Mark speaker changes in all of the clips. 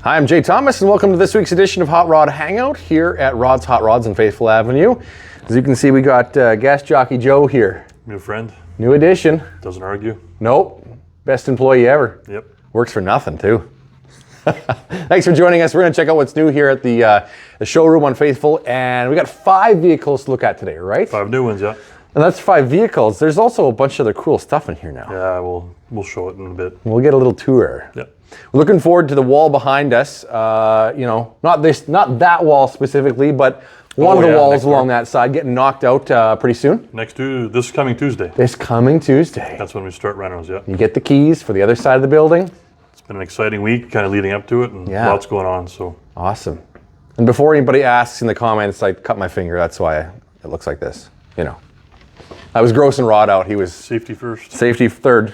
Speaker 1: Hi, I'm Jay Thomas, and welcome to this week's edition of Hot Rod Hangout here at Rod's Hot Rods on Faithful Avenue. As you can see, we got guest jockey Joe here.
Speaker 2: New friend.
Speaker 1: New addition.
Speaker 2: Doesn't argue.
Speaker 1: Nope. Best employee ever.
Speaker 2: Yep.
Speaker 1: Works for nothing, too. Thanks for joining us. We're going to check out what's new here at the showroom on Faithful, and we got 5 vehicles to look at today, right?
Speaker 2: 5 new ones, yeah.
Speaker 1: And that's 5 vehicles. There's also a bunch of other cool stuff in here now.
Speaker 2: Yeah, we'll show it in a bit.
Speaker 1: We'll get a little tour.
Speaker 2: Yep.
Speaker 1: We're looking forward to the wall behind us. Not that wall specifically, but one of the walls along that side getting knocked out pretty soon.
Speaker 2: This coming Tuesday.
Speaker 1: This coming Tuesday.
Speaker 2: That's when we start rentals, yeah.
Speaker 1: You get the keys for the other side of the building.
Speaker 2: It's been an exciting week, kind of leading up to it, and lots going on. So
Speaker 1: awesome. And before anybody asks in the comments, I cut my finger. That's why it looks like this. You know, I was grossing Rod out. He was
Speaker 2: safety first.
Speaker 1: Safety third.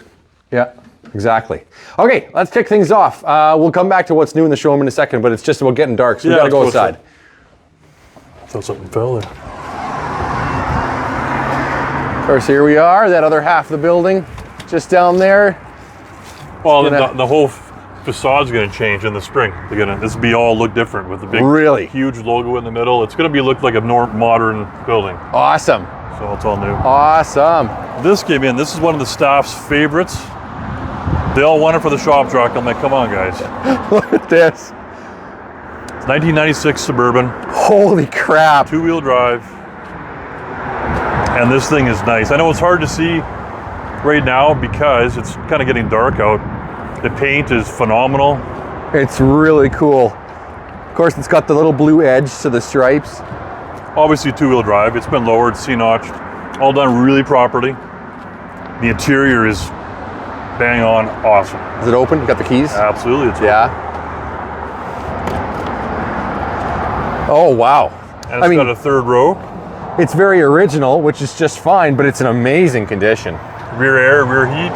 Speaker 1: Yeah. Exactly. Okay, let's kick things off. We'll come back to what's new in the showroom in a second, but it's just about getting dark, so we gotta go outside.
Speaker 2: I thought something fell there.
Speaker 1: Of course, here we are, that other half of the building, just down there.
Speaker 2: Well, the whole facade's gonna change in the spring. This will be all look different with the big, huge logo in the middle. It's gonna look like a modern building.
Speaker 1: Awesome.
Speaker 2: So it's all new.
Speaker 1: Awesome.
Speaker 2: This came in. This is one of the staff's favorites. They all want it for the shop truck. I'm like, come on, guys.
Speaker 1: Look at this.
Speaker 2: It's 1996 Suburban.
Speaker 1: Holy crap.
Speaker 2: 2-wheel drive. And this thing is nice. I know it's hard to see right now because it's kind of getting dark out. The paint is phenomenal.
Speaker 1: It's really cool. Of course, it's got the little blue edge to the stripes.
Speaker 2: Obviously 2-wheel drive. It's been lowered, C-notched, all done really properly. The interior is bang on awesome.
Speaker 1: Is it open? You got the keys?
Speaker 2: Absolutely, it's open.
Speaker 1: Oh, wow.
Speaker 2: And it's got a third row.
Speaker 1: It's very original, which is just fine, but it's in amazing condition.
Speaker 2: Rear air, rear heat.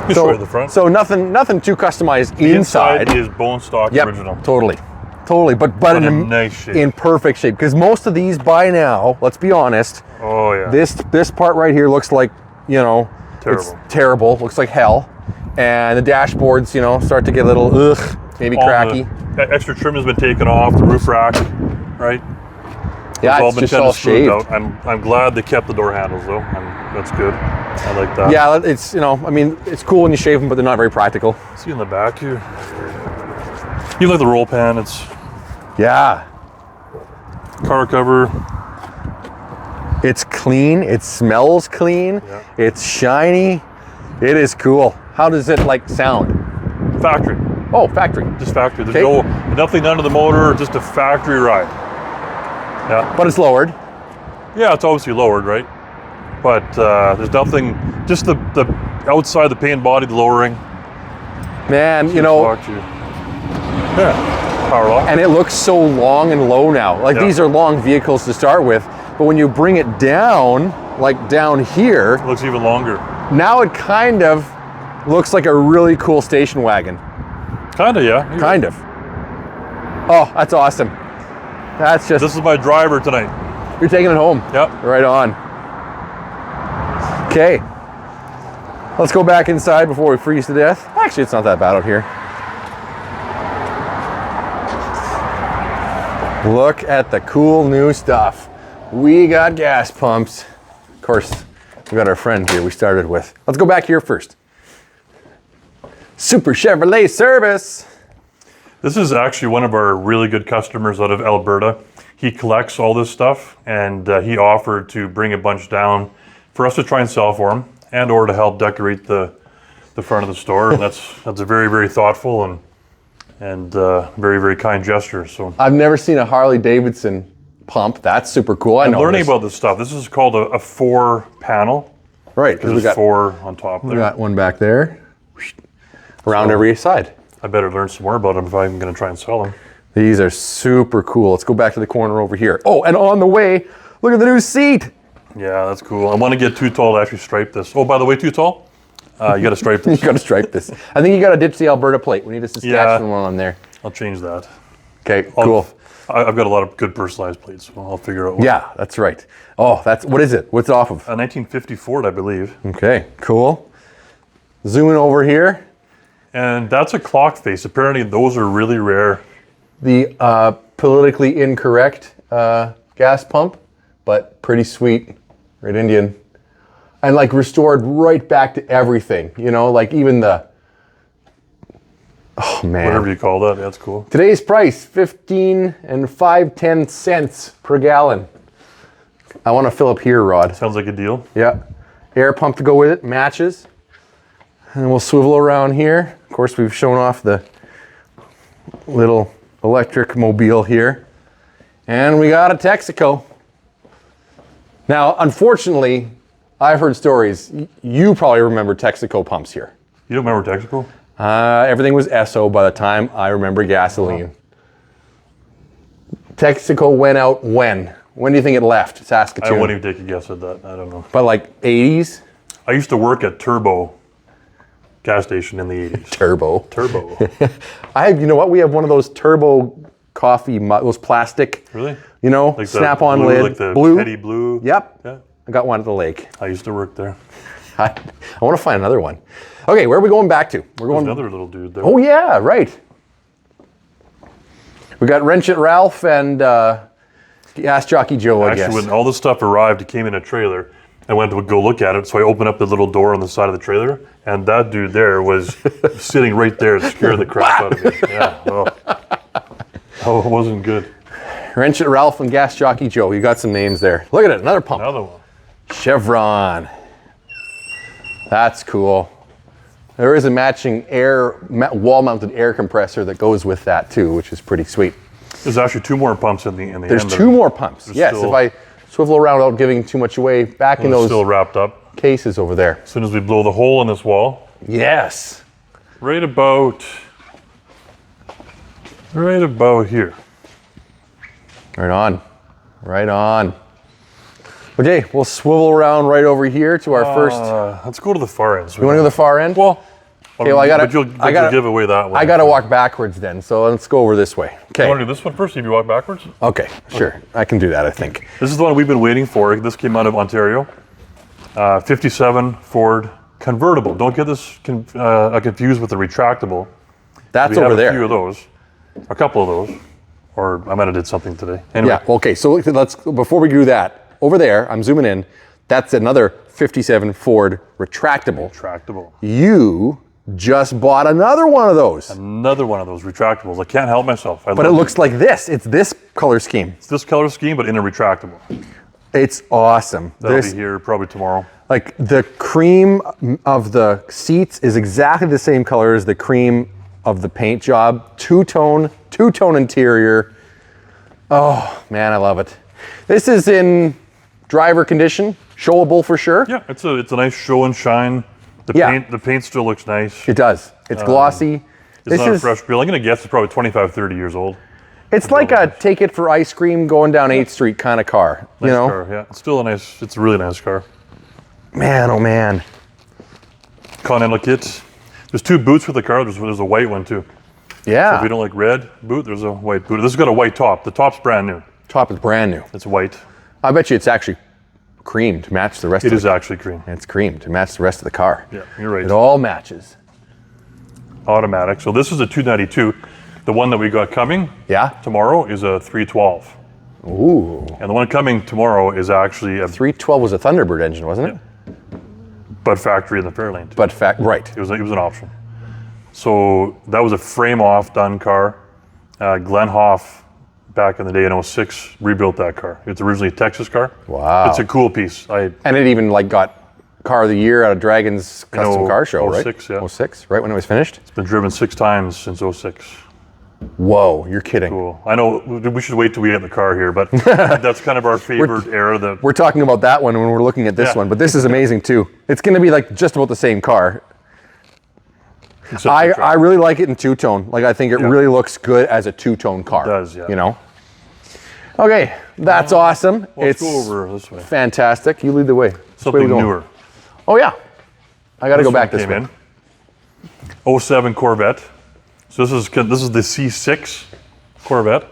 Speaker 2: Let me show you the front.
Speaker 1: So nothing too customized inside.
Speaker 2: Is bone stock original.
Speaker 1: Totally, but in
Speaker 2: nice shape.
Speaker 1: In perfect shape. Because most of these by now, let's be honest.
Speaker 2: Oh yeah.
Speaker 1: This part right here looks like,
Speaker 2: terrible.
Speaker 1: It's terrible. Looks like hell. And the dashboards, start to get a little maybe cracky.
Speaker 2: Extra trim has been taken off the roof rack, right?
Speaker 1: Yeah, it's just all shaved.
Speaker 2: Out. I'm glad they kept the door handles though. That's good. I like that.
Speaker 1: Yeah, it's it's cool when you shave them, but they're not very practical.
Speaker 2: See in the back here. You like the roll pan? It's car cover.
Speaker 1: It's clean. It smells clean.
Speaker 2: Yeah.
Speaker 1: It's shiny. It is cool. How does it sound?
Speaker 2: Factory.
Speaker 1: Oh, factory.
Speaker 2: Just factory. There's nothing under the motor. Just a factory ride. Yeah.
Speaker 1: But it's lowered.
Speaker 2: Yeah, it's obviously lowered, right? But there's nothing. Just the outside the paint body, the lowering.
Speaker 1: Man,
Speaker 2: Yeah. Power lock.
Speaker 1: And it looks so long and low now. These are long vehicles to start with, but when you bring it down, down here,
Speaker 2: it looks even longer.
Speaker 1: Now it kind of looks like a really cool station wagon.
Speaker 2: Kinda, yeah.
Speaker 1: Kind of. Oh, that's awesome. That's just.
Speaker 2: This is my driver tonight.
Speaker 1: You're taking it home.
Speaker 2: Yep.
Speaker 1: Right on. Okay. Let's go back inside before we freeze to death. Actually, it's not that bad out here. Look at the cool new stuff. We got gas pumps. Of course, we got our friend here we started with. Let's go back here first. Super Chevrolet service.
Speaker 2: This is actually one of our really good customers out of Alberta. He collects all this stuff, and he offered to bring a bunch down for us to try and sell for him, and or to help decorate the front of the store. And that's a very, very thoughtful and very, very kind gesture. So
Speaker 1: I've never seen a Harley Davidson pump. That's super cool.
Speaker 2: I'm learning about this stuff. This is called a 4-panel.
Speaker 1: Right, because we got 4
Speaker 2: on top there.
Speaker 1: We got one back there, around every side.
Speaker 2: I better learn some more about them if I'm going to try and sell them.
Speaker 1: These are super cool. Let's go back to the corner over here. Oh, and on the way, look at the new seat.
Speaker 2: Yeah, that's cool. I want to get too tall to actually stripe this. Oh, by the way, too tall? You got to stripe this.
Speaker 1: You got to stripe this. I think you got to ditch the Alberta plate. We need a Saskatchewan one on there.
Speaker 2: I'll change that.
Speaker 1: Okay, cool.
Speaker 2: I've got a lot of good personalized plates, so I'll figure out what.
Speaker 1: Yeah, that's right. Oh, what is it? What's it off of?
Speaker 2: A 1950 Ford, I believe.
Speaker 1: Okay, cool. Zooming over here.
Speaker 2: And that's a clock face. Apparently those are really rare.
Speaker 1: The politically incorrect gas pump, but pretty sweet. Red Indian. And like restored right back to everything, you know, like even the, oh man.
Speaker 2: Whatever you call that, that's cool.
Speaker 1: Today's price, 15 and 5/10 cents per gallon. I want to fill up here, Rod.
Speaker 2: Sounds like a deal.
Speaker 1: Yeah. Air pump to go with it, matches. And we'll swivel around here. Of course, we've shown off the little electric mobile here. And we got a Texaco. Now, unfortunately, I've heard stories. You probably remember Texaco pumps here.
Speaker 2: You don't remember Texaco?
Speaker 1: Everything was Esso by the time I remember gasoline. Texaco went out when? When do you think it left Saskatoon?
Speaker 2: I wouldn't even take a guess at that. I don't know.
Speaker 1: But like 80s?
Speaker 2: I used to work at Turbo gas station in the 80s.
Speaker 1: Turbo.
Speaker 2: Turbo.
Speaker 1: You know what? We have one of those Turbo coffee, those plastic.
Speaker 2: Really?
Speaker 1: You know,
Speaker 2: Like
Speaker 1: snap-on
Speaker 2: blue,
Speaker 1: lid.
Speaker 2: like the
Speaker 1: blue.
Speaker 2: Petty blue.
Speaker 1: Yep.
Speaker 2: Yeah.
Speaker 1: I got one at the lake.
Speaker 2: I used to work there.
Speaker 1: I want to find another one. Okay, where are we going back to? We're going.
Speaker 2: There's another little dude there.
Speaker 1: Oh yeah, right. We got Wrench It Ralph and Gas Jockey Joe, I guess.
Speaker 2: Actually, when all this stuff arrived, it came in a trailer. I went to go look at it, so I opened up the little door on the side of the trailer, and that dude there was sitting right there, scared the crap out of me. Yeah. Oh, it wasn't good.
Speaker 1: Wrench It Ralph and Gas Jockey Joe. You got some names there. Look at it, another pump.
Speaker 2: Another one.
Speaker 1: Chevron. That's cool. There is a matching wall-mounted air compressor that goes with that too, which is pretty sweet.
Speaker 2: There's actually two more pumps in the
Speaker 1: There's
Speaker 2: end.
Speaker 1: two more pumps. Yes,
Speaker 2: still,
Speaker 1: if I swivel around without giving too much away, back in those
Speaker 2: still wrapped up.
Speaker 1: cases over there.
Speaker 2: As soon as we blow the hole in this wall,
Speaker 1: Yes.
Speaker 2: right about here.
Speaker 1: Right on. Right on. Okay, we'll swivel around right over here to our first.
Speaker 2: Let's go to the far end.
Speaker 1: You want to go to the far end?
Speaker 2: Well,
Speaker 1: okay, well,
Speaker 2: but you'll give away that one.
Speaker 1: I got to walk backwards then, so let's go over this way.
Speaker 2: You
Speaker 1: Okay.
Speaker 2: want to do this one first? If you walk backwards.
Speaker 1: Okay, sure. I can do that, I think.
Speaker 2: This is the one we've been waiting for. This came out of Ontario. 57 Ford convertible. Don't get this confused with the retractable.
Speaker 1: That's
Speaker 2: We
Speaker 1: over
Speaker 2: have
Speaker 1: there.
Speaker 2: a few of those, a couple of those, or I might have did something today. Anyway,
Speaker 1: Yeah, okay, so let's, before we do that, over there, I'm zooming in, that's another 57 Ford retractable.
Speaker 2: retractable.
Speaker 1: You just bought another one of those.
Speaker 2: Another one of those retractables. I can't help myself.
Speaker 1: But it looks like this. It's this color scheme.
Speaker 2: It's this color scheme, but in a retractable.
Speaker 1: It's awesome.
Speaker 2: That'll be here probably tomorrow.
Speaker 1: Like the cream of the seats is exactly the same color as the cream of the paint job. Two-tone interior. Oh, man, I love it. This is in driver condition, showable for sure.
Speaker 2: Yeah, it's a nice show and shine.
Speaker 1: Yeah.
Speaker 2: The paint still looks nice.
Speaker 1: It does. It's glossy.
Speaker 2: It's not a fresh build. I'm going to guess it's probably 25, 30 years old.
Speaker 1: It's like a take it for ice cream going down 8th Street kind of car.
Speaker 2: Nice
Speaker 1: you know?
Speaker 2: car, yeah. It's still it's a really nice car.
Speaker 1: Man, oh man.
Speaker 2: Continental kits. There's two boots for the car. There's a white one too.
Speaker 1: Yeah.
Speaker 2: So if you don't like red boot, there's a white boot. This has got a white top. The top's brand new.
Speaker 1: Top is brand new.
Speaker 2: It's white.
Speaker 1: I bet you it's actually cream to match the rest
Speaker 2: It
Speaker 1: of
Speaker 2: is actually cream.
Speaker 1: It's cream to match the rest of the car.
Speaker 2: Yeah, you're right.
Speaker 1: It all matches.
Speaker 2: Automatic. So this is a 292. The one that we got coming
Speaker 1: Yeah?
Speaker 2: tomorrow is a 312.
Speaker 1: Ooh.
Speaker 2: And the one coming tomorrow is actually a
Speaker 1: 312 was a Thunderbird engine, wasn't it?
Speaker 2: Bud factory in the Fairlane.
Speaker 1: But right.
Speaker 2: It was an option. So that was a frame-off done car. Glenn Hoff, back in the day in 06, rebuilt that car. It's originally a Texas car.
Speaker 1: Wow.
Speaker 2: It's a cool piece.
Speaker 1: And it even like got Car of the Year at a Dragon's Custom Car Show, right?
Speaker 2: 06, yeah.
Speaker 1: 06, right when it was finished?
Speaker 2: It's been driven 6 times since 06.
Speaker 1: Whoa, you're kidding.
Speaker 2: Cool. I know we should wait till we get the car here, but that's kind of our favorite era. That
Speaker 1: We're talking about that one when we're looking at this
Speaker 2: Yeah.
Speaker 1: one, but this is amazing too. It's going to be like just about the same car. I really like it in two-tone. Like I think it really looks good as a two-tone car.
Speaker 2: It does, yeah.
Speaker 1: You know? Okay, that's awesome.
Speaker 2: Let's
Speaker 1: It's
Speaker 2: go over this way.
Speaker 1: fantastic. You lead the way. Which way
Speaker 2: Something
Speaker 1: we going?
Speaker 2: newer.
Speaker 1: Oh yeah. I got to go back
Speaker 2: one
Speaker 1: this
Speaker 2: came
Speaker 1: way.
Speaker 2: in. 07 Corvette. So this is the C6 Corvette.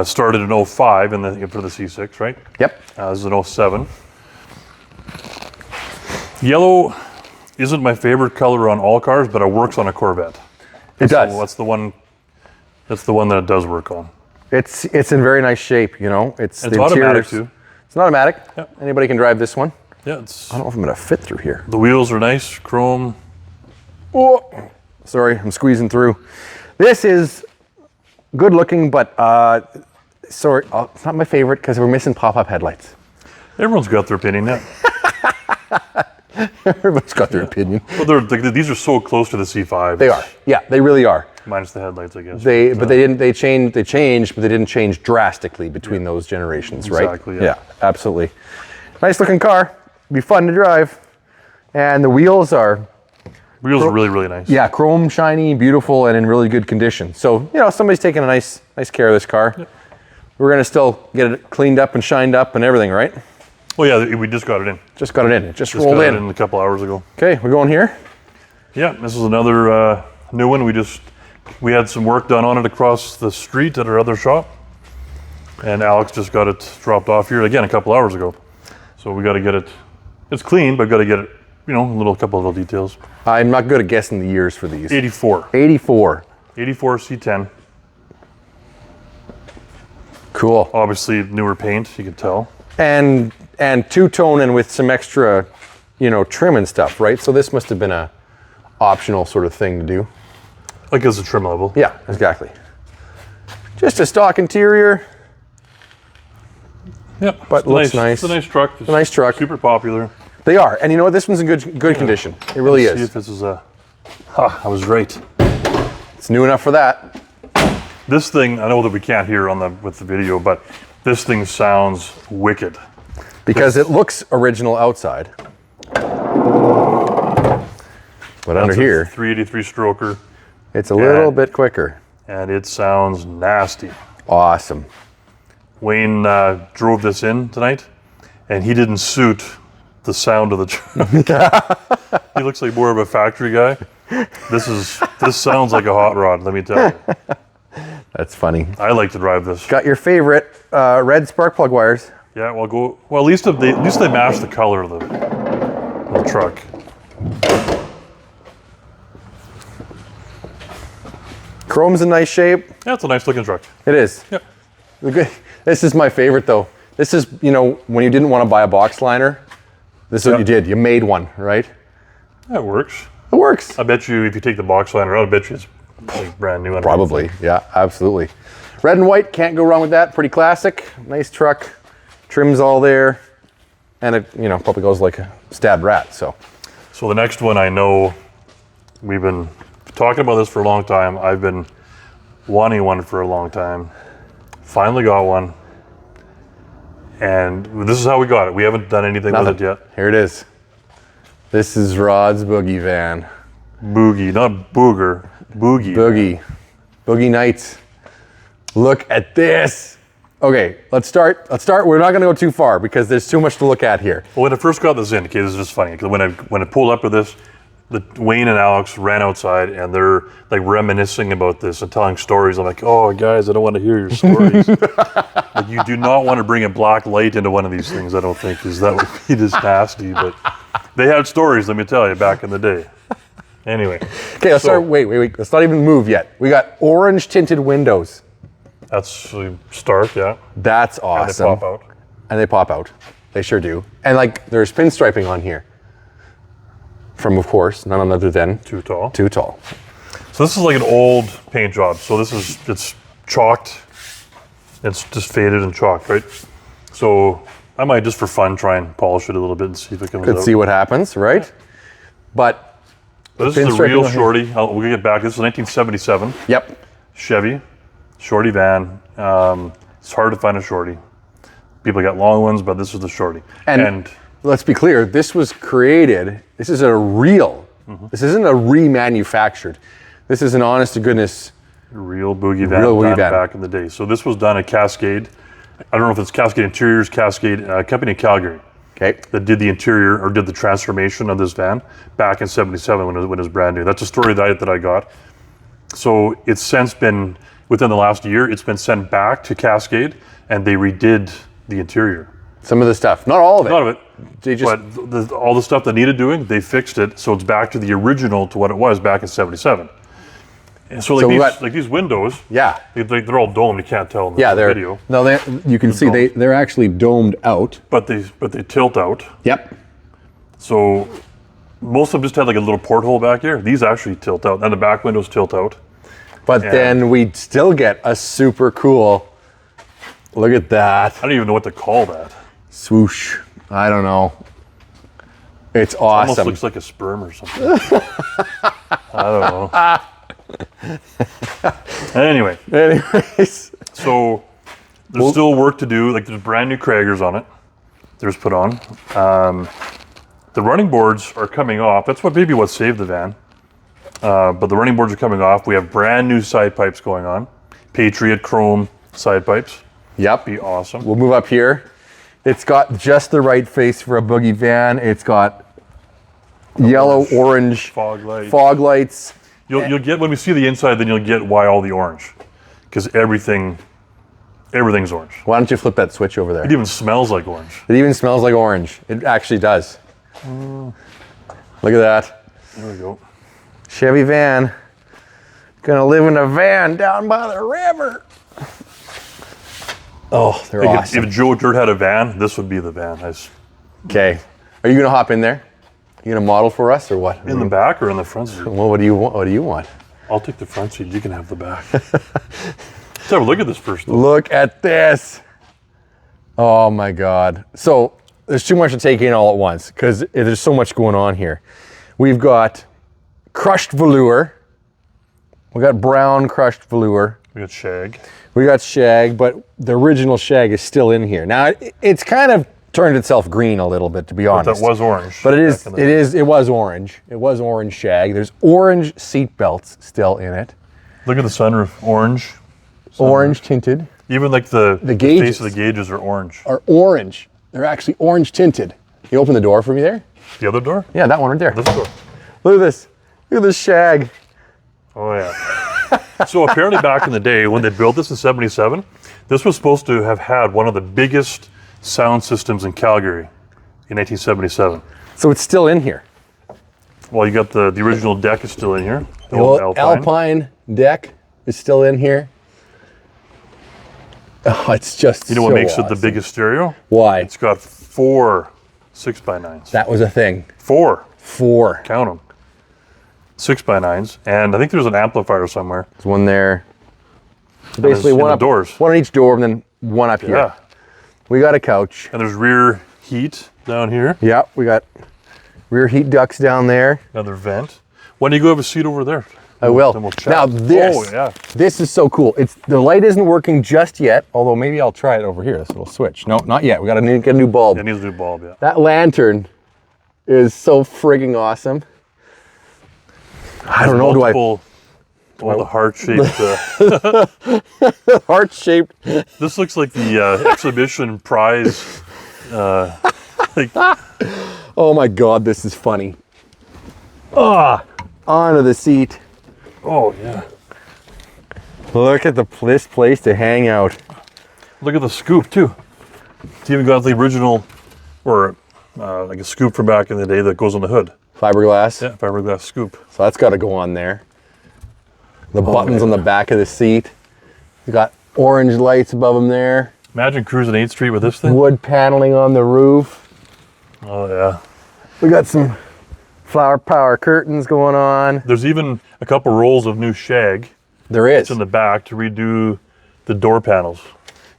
Speaker 2: Started in 05 for the C6, right?
Speaker 1: Yep.
Speaker 2: This is an 07. Yellow isn't my favorite color on all cars, but it works on a Corvette.
Speaker 1: It does.
Speaker 2: So that's the one. That's the one that it does work on.
Speaker 1: It's in very nice shape, you know. It's
Speaker 2: And it's automatic too.
Speaker 1: It's an automatic.
Speaker 2: Yep.
Speaker 1: Anybody can drive this one.
Speaker 2: Yeah,
Speaker 1: I don't know if I'm gonna fit through here.
Speaker 2: the wheels are nice, chrome.
Speaker 1: Oh, sorry, I'm squeezing through. This is good looking, but sorry, it's not my favorite because we're missing pop-up headlights.
Speaker 2: Everyone's got their opinion. Yeah.
Speaker 1: Everybody's got their opinion.
Speaker 2: Well, these are so close to the C5.
Speaker 1: They are. Yeah, they really are.
Speaker 2: Minus the headlights, I guess.
Speaker 1: They changed, but they didn't change drastically between those generations, right?
Speaker 2: Exactly, yeah.
Speaker 1: Absolutely. Nice looking car. Be fun to drive. And the wheels are,
Speaker 2: Wheels are really, really nice.
Speaker 1: yeah, chrome, shiny, beautiful, and in really good condition. So, you know, somebody's taking a nice care of this car.
Speaker 2: Yep.
Speaker 1: We're gonna still get it cleaned up and shined up and everything, right?
Speaker 2: Oh yeah, we just got it in.
Speaker 1: Just got it in. It just
Speaker 2: Just
Speaker 1: rolled
Speaker 2: got it
Speaker 1: in.
Speaker 2: in a couple hours ago.
Speaker 1: Okay, we're going here.
Speaker 2: Yeah, this is another new one. We had some work done on it across the street at our other shop, and Alex just got it dropped off here again a couple hours ago. So we got to get it. It's clean, but got to get it. You know, a couple of little details.
Speaker 1: I'm not good at guessing the years for these.
Speaker 2: 84.
Speaker 1: 84.
Speaker 2: 84 C10.
Speaker 1: Cool.
Speaker 2: Obviously newer paint, you can tell.
Speaker 1: And two-tone and with some extra, you know, trim and stuff, right? So this must have been a optional sort of thing to do.
Speaker 2: Like as a trim level.
Speaker 1: Yeah, exactly. Just a stock interior,
Speaker 2: Yep.
Speaker 1: but looks nice.
Speaker 2: It's a nice truck. It's
Speaker 1: a nice truck.
Speaker 2: Super popular.
Speaker 1: They are, and you know what? This one's in good condition. It really
Speaker 2: Let's see
Speaker 1: is.
Speaker 2: if this is a. Ha! I was right.
Speaker 1: It's new enough for that.
Speaker 2: This thing, I know that we can't hear with the video, but this thing sounds wicked.
Speaker 1: Because it looks original outside. But under
Speaker 2: That's a
Speaker 1: here,
Speaker 2: 383 stroker,
Speaker 1: it's a little bit quicker.
Speaker 2: and it sounds nasty.
Speaker 1: Awesome.
Speaker 2: Wayne drove this in tonight, and he didn't suit the sound of the truck. He looks like more of a factory guy. This sounds like a hot rod, let me tell you.
Speaker 1: That's funny.
Speaker 2: I like to drive this.
Speaker 1: Got your favorite red spark plug wires.
Speaker 2: Yeah, well, at least they match the color of the truck.
Speaker 1: Chrome's in nice shape.
Speaker 2: Yeah, it's a nice looking truck.
Speaker 1: It is.
Speaker 2: Yep.
Speaker 1: This is my favorite though. This is, you know, when you didn't want to buy a box liner, this is what you did. You made one, right?
Speaker 2: That works.
Speaker 1: It works.
Speaker 2: I bet you if you take the box liner out, I bet you it's like brand new.
Speaker 1: Probably, yeah, absolutely. Red and white, can't go wrong with that. Pretty classic. Nice truck. Trim's all there. And it, you know, probably goes like a stabbed rat, so.
Speaker 2: So the next one, I know we've been talking about this for a long time. I've been wanting one for a long time. Finally got one. And this is how we got it. We haven't done anything with it yet.
Speaker 1: Here it is. This is Rod's Boogie van.
Speaker 2: Boogie, not Booger. Boogie.
Speaker 1: Boogie. Boogie Nights. Look at this. Okay, let's start. We're not gonna go too far because there's too much to look at here.
Speaker 2: Well, when I first got this in, okay, this is just funny, because when I pulled up with this, Wayne and Alex ran outside and they're like reminiscing about this and telling stories. I'm like, oh guys, I don't want to hear your stories. Like, you do not want to bring a black light into one of these things, I don't think, because that would be just nasty. But they had stories, let me tell you, back in the day. Anyway.
Speaker 1: Okay, let's start. Wait. Let's not even move yet. We got orange tinted windows.
Speaker 2: That's a start, yeah.
Speaker 1: That's awesome.
Speaker 2: And they pop out.
Speaker 1: And they pop out. They sure do. And like, there's pinstriping on here. From, of course, none other than
Speaker 2: Too tall.
Speaker 1: Too Tall.
Speaker 2: So this is like an old paint job. So it's chalked. It's just faded and chalked, right? So I might just for fun try and polish it a little bit and see if it comes out.
Speaker 1: Could see what happens, right? But
Speaker 2: this is a real
Speaker 1: pinstriping on
Speaker 2: Shorty. We'll get back. This is 1977.
Speaker 1: Yep.
Speaker 2: Chevy, Shorty van. It's hard to find a Shorty. People got long ones, but this is the Shorty.
Speaker 1: And let's be clear, this was created, this is a real, this isn't a remanufactured. This is an honest to goodness.
Speaker 2: Real Boogie van,
Speaker 1: Real Boogie van.
Speaker 2: back in the day. So this was done at Cascade. I don't know if it's Cascade Interiors, Cascade, company in Calgary.
Speaker 1: Okay.
Speaker 2: That did the interior or did the transformation of this van back in '77 when it was brand new. That's a story that I got. So it's since been, within the last year, it's been sent back to Cascade and they redid the interior.
Speaker 1: Some of the stuff, not all of it.
Speaker 2: None of it.
Speaker 1: they just
Speaker 2: But all the stuff that needed doing, they fixed it, so it's back to the original to what it was back in '77. And so like these windows,
Speaker 1: yeah,
Speaker 2: they're all domed. You can't tell in the
Speaker 1: yeah, they're
Speaker 2: video.
Speaker 1: no, you can see they're actually domed out.
Speaker 2: But they tilt out.
Speaker 1: Yep.
Speaker 2: So most of them just had like a little porthole back here. These actually tilt out, and the back windows tilt out.
Speaker 1: But then we still get a super cool. Look at that.
Speaker 2: I don't even know what to call that.
Speaker 1: Swoosh. I don't know. It's awesome.
Speaker 2: Almost looks like a sperm or something. I don't know. Anyways, so there's still work to do. Like there's brand new Kragers on it. There's put on. The running boards are coming off. That's maybe what saved the van. But the running boards are coming off. We have brand new side pipes going on. Patriot chrome side pipes.
Speaker 1: Yep.
Speaker 2: Be awesome.
Speaker 1: We'll move up here. It's got just the right face for a Boogie van. It's got yellow, orange
Speaker 2: fog
Speaker 1: lights.
Speaker 2: You'll get, when we see the inside, then you'll get why all the orange. Because everything's orange.
Speaker 1: Why don't you flip that switch over there?
Speaker 2: It even smells like orange.
Speaker 1: It even smells like orange. It actually does. Look at that.
Speaker 2: There we go.
Speaker 1: Chevy van. Gonna live in a van down by the river. Oh, they're awesome.
Speaker 2: If Joe Dirt had a van, this would be the van.
Speaker 1: Okay. Are you gonna hop in there? You gonna model for us or what?
Speaker 2: In the back or in the front seat?
Speaker 1: Well, what do you want? What do you want?
Speaker 2: I'll take the front seat. You can have the back. Let's have a look at this first. Though.
Speaker 1: Look at this. Oh my God. So there's too much to take in all at once because there's so much going on here. We've got crushed velour. We got brown crushed velour.
Speaker 2: We got Shag.
Speaker 1: We got Shag, but the original Shag is still in here. Now it's kind of turned itself green a little bit, to be honest.
Speaker 2: That was orange.
Speaker 1: But it was orange. It was orange Shag. There's orange seat belts still in it.
Speaker 2: Look at the sunroof, orange.
Speaker 1: Orange tinted.
Speaker 2: Even like the
Speaker 1: gauges
Speaker 2: face of the gauges are orange.
Speaker 1: Are orange. They're actually orange tinted. You open the door for me there?
Speaker 2: The other door?
Speaker 1: Yeah, that one right there.
Speaker 2: This door.
Speaker 1: Look at this. Look at this Shag.
Speaker 2: Oh yeah. So apparently back in the day when they built this in '77, this was supposed to have had one of the biggest sound systems in Calgary in 1977.
Speaker 1: So it's still in here.
Speaker 2: Well, you got the original deck is still in here. The
Speaker 1: old
Speaker 2: old
Speaker 1: Alpine deck is still in here. Oh, it's just
Speaker 2: You know what makes it the biggest stereo?
Speaker 1: Why?
Speaker 2: It's got 4 6x9s.
Speaker 1: That was a thing.
Speaker 2: 4.
Speaker 1: 4.
Speaker 2: Count them. 6x9s, and I think there's an amplifier somewhere.
Speaker 1: There's one there. So basically,
Speaker 2: in
Speaker 1: one
Speaker 2: the
Speaker 1: up,
Speaker 2: doors.
Speaker 1: one on each door, and then one up here.
Speaker 2: Yeah.
Speaker 1: We got a couch.
Speaker 2: And there's rear heat down here.
Speaker 1: Yeah, we got rear heat ducts down there.
Speaker 2: Another vent. Why don't you go have a seat over there?
Speaker 1: I will.
Speaker 2: Then we'll chat.
Speaker 1: Now this is so cool. The light isn't working just yet, although maybe I'll try it over here. This little switch. No, not yet. We got to get a new bulb.
Speaker 2: It needs a new bulb, yeah.
Speaker 1: That lantern is so frigging awesome. I don't know.
Speaker 2: The heart-shaped.
Speaker 1: Heart-shaped.
Speaker 2: This looks like the exhibition prize.
Speaker 1: Oh my God, this is funny. Onto the seat.
Speaker 2: Oh yeah.
Speaker 1: Look at this place to hang out.
Speaker 2: Look at the scoop too. It's even got the original, or like a scoop from back in the day that goes on the hood.
Speaker 1: Fiberglass.
Speaker 2: Yeah, fiberglass scoop.
Speaker 1: So that's got to go on there. The buttons on the back of the seat. You got orange lights above them there.
Speaker 2: Imagine cruising 8th Street with this thing.
Speaker 1: Wood paneling on the roof.
Speaker 2: Oh yeah.
Speaker 1: We got some flower power curtains going on.
Speaker 2: There's even a couple rolls of new Shag.
Speaker 1: There is.
Speaker 2: It's in the back to redo the door panels.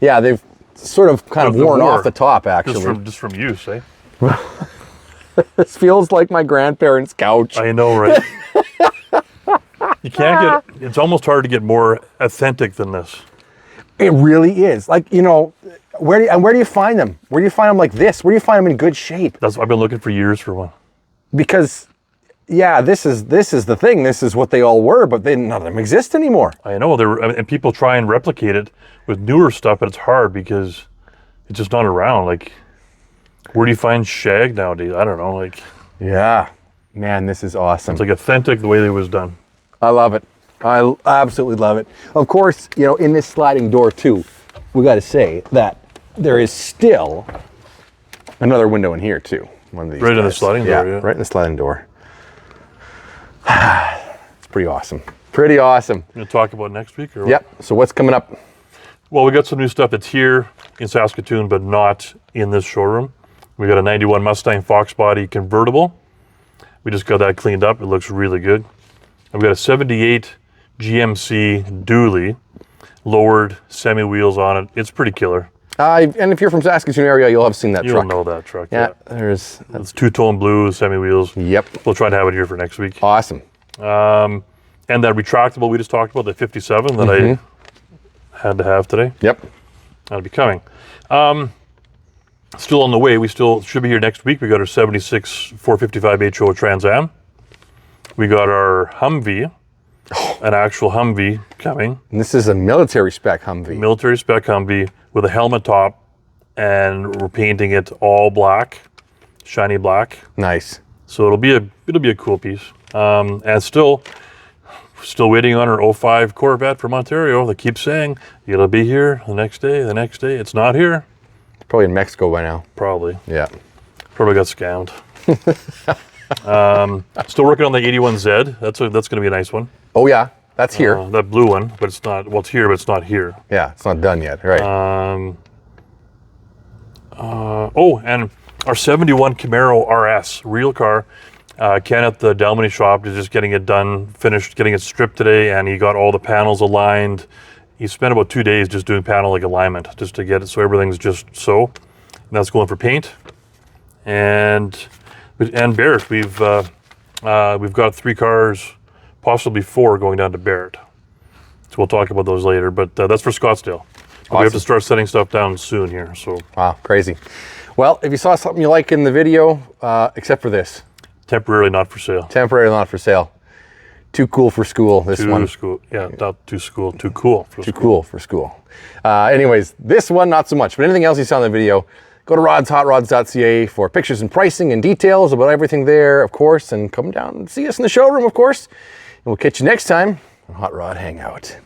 Speaker 1: Yeah, they've sort of kind of worn off the top actually.
Speaker 2: Just from use, eh?
Speaker 1: This feels like my grandparents' couch.
Speaker 2: I know, right? You can't get, it's almost hard to get more authentic than this.
Speaker 1: It really is. Like, you know, where do you find them? Where do you find them like this? Where do you find them in good shape?
Speaker 2: I've been looking for years for one.
Speaker 1: Because, yeah, this is the thing. This is what they all were, but none of them exist anymore.
Speaker 2: I know, and people try and replicate it with newer stuff, but it's hard because it's just not around. Like, where do you find Shag nowadays? I don't know. Like,
Speaker 1: yeah, man, this is awesome.
Speaker 2: it's like authentic the way it was done.
Speaker 1: I love it. I absolutely love it. Of course, you know, in this sliding door too, we got to say that there is still Another window in here too. One of these.
Speaker 2: Right in the
Speaker 1: guys.
Speaker 2: sliding door, yeah.
Speaker 1: Right in the sliding door. It's pretty awesome. Pretty awesome.
Speaker 2: You going to talk about next week? Or what?
Speaker 1: Yep. So what's coming up?
Speaker 2: Well, we got some new stuff that's here in Saskatoon, but not in this showroom. We got a 91 Mustang Fox body convertible. We just got that cleaned up. It looks really good. And we got a 78 GMC dually, lowered semi wheels on it. It's pretty killer.
Speaker 1: And if you're from Saskatoon area, you'll have seen that
Speaker 2: You'll
Speaker 1: truck.
Speaker 2: know that truck.
Speaker 1: Yeah, there's.
Speaker 2: It's two-tone blue semi wheels.
Speaker 1: Yep.
Speaker 2: We'll try to have it here for next week.
Speaker 1: Awesome.
Speaker 2: And that retractable we just talked about, the 57 that I had to have today.
Speaker 1: Yep.
Speaker 2: That'll be coming. Still on the way. We still should be here next week. We got our 76 455 HO Trans Am. We got our Humvee, an actual Humvee coming.
Speaker 1: And this is a military spec Humvee.
Speaker 2: Military spec Humvee with a helmet top, and we're painting it all black, shiny black.
Speaker 1: Nice.
Speaker 2: So it'll be a cool piece. And still waiting on our 05 Corvette from Ontario. They keep saying it'll be here the next day. The next day, it's not here.
Speaker 1: It's probably in Mexico by now.
Speaker 2: Probably.
Speaker 1: Yeah.
Speaker 2: Probably got scammed. Still working on the 81Z. That's going to be a nice one.
Speaker 1: Oh yeah, that's here.
Speaker 2: That blue one, but it's not. Well, it's here, but it's not here.
Speaker 1: Yeah, it's not done yet. Right.
Speaker 2: And our 71 Camaro RS real car. Ken at the Delmany shop is just getting it done, finished, getting it stripped today, and he got all the panels aligned. He spent about 2 days just doing panel alignment just to get it so everything's just so. And that's going for paint. And Barrett, we've got 3 cars, possibly 4, going down to Barrett. So we'll talk about those later. But that's for Scottsdale. Awesome. We have to start setting stuff down soon here. So
Speaker 1: wow, crazy. Well, if you saw something you like in the video, except for this.
Speaker 2: Temporarily not for sale.
Speaker 1: Temporarily not for sale. Too cool for school, this one.
Speaker 2: Too school. Yeah, not too school. Too cool for school.
Speaker 1: Too cool for school. Anyways, this one, not so much. But anything else you saw in the video, go to rodshotrods.ca for pictures and pricing and details about everything there, of course. And come down and see us in the showroom, of course. And we'll catch you next time on Hot Rod Hangout.